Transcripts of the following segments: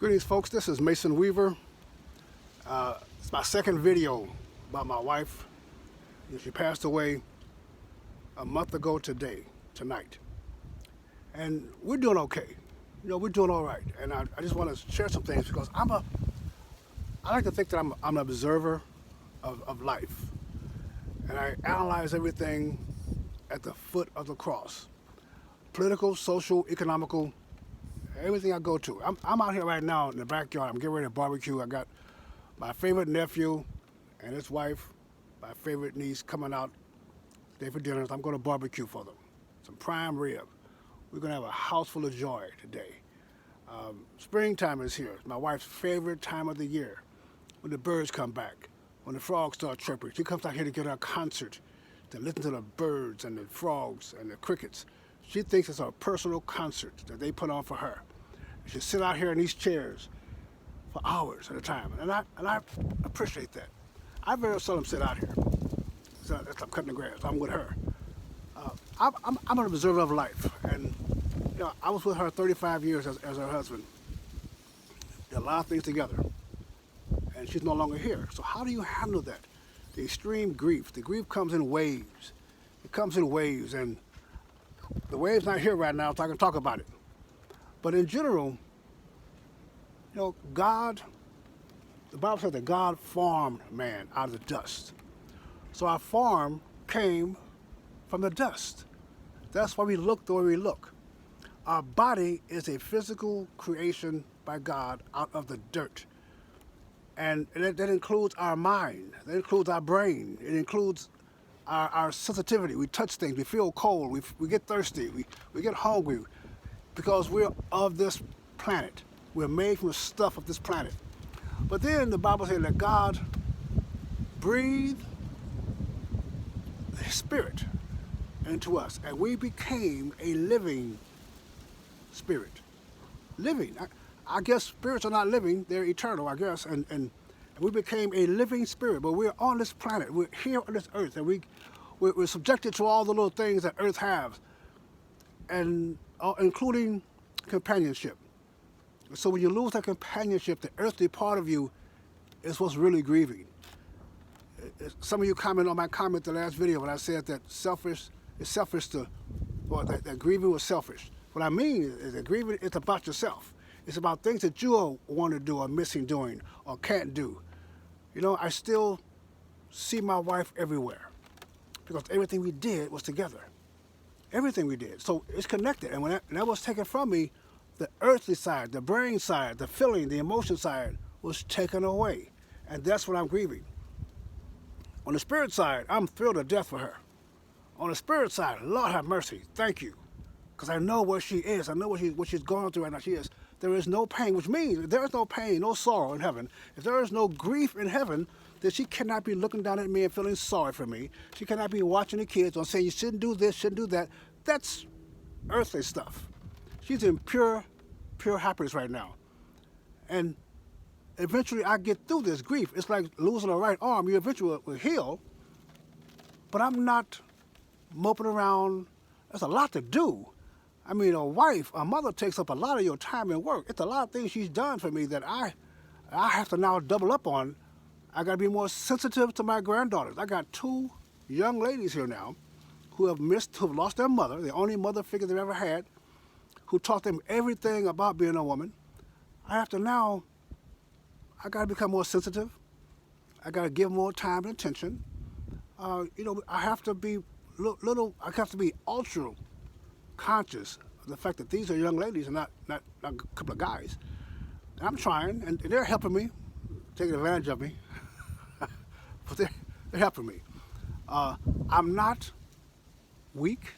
Greetings, folks. This is Mason Weaver. It's my second video about my wife. She passed away a month ago tonight. And we're doing okay. We're doing all right. And I just want to share some things because I like to think that I'm an observer of life. And I analyze everything at the foot of the cross. Political, social, economical, everything I go to. I'm out here right now in the backyard. I'm getting ready to barbecue. I got my favorite nephew and his wife, my favorite niece coming out today for dinner. I'm going to barbecue for them. Some prime rib. We're going to have a house full of joy today. Springtime is here. It's my wife's favorite time of the year. When the birds come back, when the frogs start chirping. She comes out here to get her concert, to listen to the birds and the frogs and the crickets. She thinks it's a personal concert that they put on for her. She sit out here in these chairs for hours at a time, and I appreciate that. I very seldom sit out here. So I'm cutting the grass. I'm with her. I'm an observer of life, and I was with her 35 years as her husband. Did a lot of things together, and she's no longer here. So how do you handle that? The extreme grief. The grief comes in waves. It comes in waves, and the wave's not here right now, so I can talk about it. But in general, God, the Bible says that God formed man out of the dust. So our form came from the dust. That's why we look the way we look. Our body is a physical creation by God out of the dirt. And that includes our mind. That includes our brain. It includes our sensitivity. We touch things. We feel cold. We get thirsty. We get hungry because we're of this planet. We're made from the stuff of this planet. But then the Bible says that God breathed His Spirit into us, and we became a living spirit. Living. I guess spirits are not living. They're eternal, I guess. And we became a living spirit. But we're on this planet. We're here on this earth. And we're subjected to all the little things that earth has, and including companionship. So when you lose that companionship, the earthly part of you is what's really grieving. Some of you commented on my comment the last video when I said that that grieving was selfish. What I mean is that grieving is about yourself. It's about things that you want to do or missing doing or can't do. I still see my wife everywhere because everything we did was together. Everything we did. So it's connected. And when that was taken from me, the earthly side, the brain side, the feeling, the emotion side was taken away. And that's what I'm grieving. On the spirit side, I'm thrilled to death for her. On the spirit side, Lord have mercy, thank you. Because I know where she is. I know what she's going through right now. There is no pain, which means there is no pain, no sorrow in heaven. If there is no grief in heaven, then she cannot be looking down at me and feeling sorry for me. She cannot be watching the kids and saying, you shouldn't do this, shouldn't do that. That's earthly stuff. She's in pure happiness right now. And eventually I get through this grief. It's like losing a right arm. You eventually will heal. But I'm not moping around. There's a lot to do. I mean, a mother takes up a lot of your time and work. It's a lot of things she's done for me that I have to now double up on. I got to be more sensitive to my granddaughters. I got two young ladies here now who have lost their mother, the only mother figure they've ever had, who taught them everything about being a woman. I got to become more sensitive. I got to give more time and attention. I have to be ultra conscious of the fact that these are young ladies and not a couple of guys. And I'm trying, and they're helping me, taking advantage of me, but they're helping me. I'm not weak.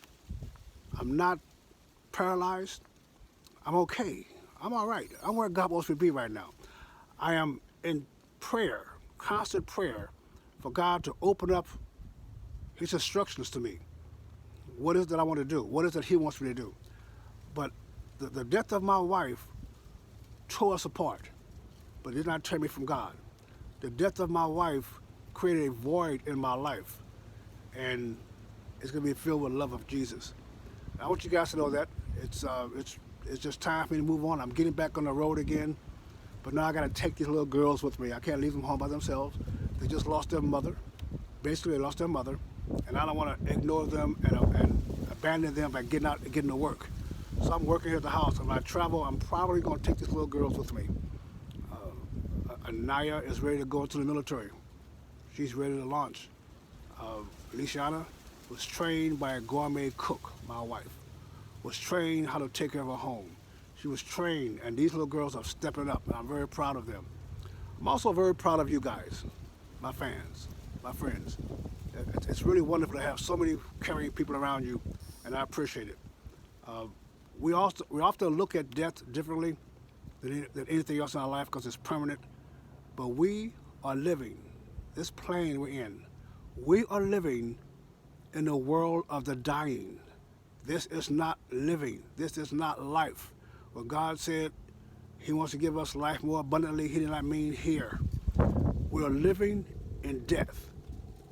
I'm not paralyzed. I'm okay. I'm all right. I'm where God wants me to be right now. I am in prayer, constant prayer, for God to open up His instructions to me. What is it that I want to do? What is it He wants me to do? But the death of my wife tore us apart, but it did not tear me from God. The death of my wife created a void in my life, and it's going to be filled with the love of Jesus. I want you guys to know that it's just time for me to move on. I'm getting back on the road again. But now I got to take these little girls with me. I can't leave them home by themselves. They just lost their mother. Basically, they lost their mother, and I don't want to ignore them and abandon them by getting out and getting to work. So I'm working here at the house. And when I travel, I'm probably going to take these little girls with me. Anaya is ready to go into the military. She's ready to launch. Lishana was trained by a gourmet cook, my wife. Was trained how to take care of a home. She was trained, and these little girls are stepping up, and I'm very proud of them. I'm also very proud of you guys, my fans, my friends. It's really wonderful to have so many caring people around you, and I appreciate it. We often look at death differently than anything else in our life because it's permanent, but we are living, this plane we're in, we are living in the world of the dying. This is not living. This is not life. When God said He wants to give us life more abundantly, He did not mean here. We are living in death.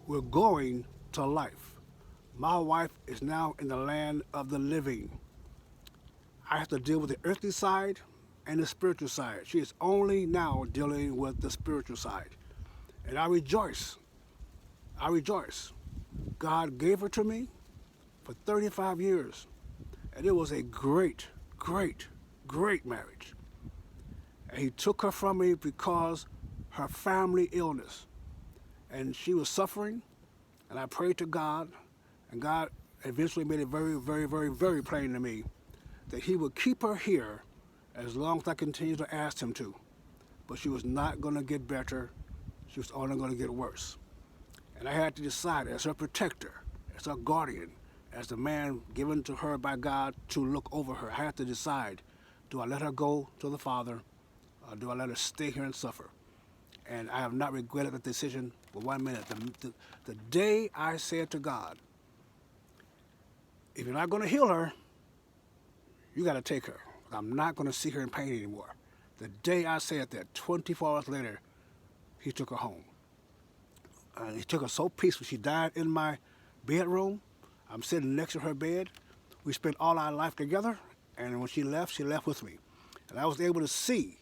We're going to life. My wife is now in the land of the living. I have to deal with the earthly side and the spiritual side. She is only now dealing with the spiritual side. And I rejoice. I rejoice. God gave her to me for 35 years. And it was a great, great, great marriage. And He took her from me because her family illness. And she was suffering. And I prayed to God. And God eventually made it very, very, very, very plain to me that He would keep her here as long as I continue to ask Him to. But she was not going to get better. She was only going to get worse. And I had to decide, as her protector, as her guardian, as the man given to her by God to look over her, I had to decide, do I let her go to the Father, or do I let her stay here and suffer? And I have not regretted that decision for 1 minute. The day I said to God, if you're not going to heal her, you got to take her. I'm not going to see her in pain anymore. The day I said that, 24 hours later, He took her home. He took her so peaceful. She died in my bedroom. I'm sitting next to her bed. We spent all our life together, and when she left with me. And I was able to see,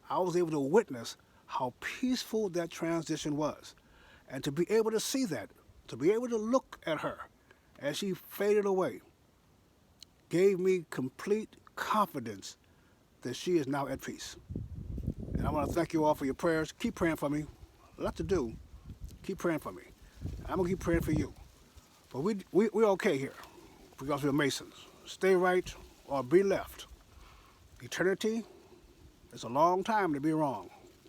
I was able to witness how peaceful that transition was. And to be able to see that, to be able to look at her as she faded away, gave me complete confidence that she is now at peace. And I want to thank you all for your prayers. Keep praying for me. A lot to do. Keep praying for me. I'm going to keep praying for you. But we're okay here because we're Masons. Stay right or be left. Eternity is a long time to be wrong.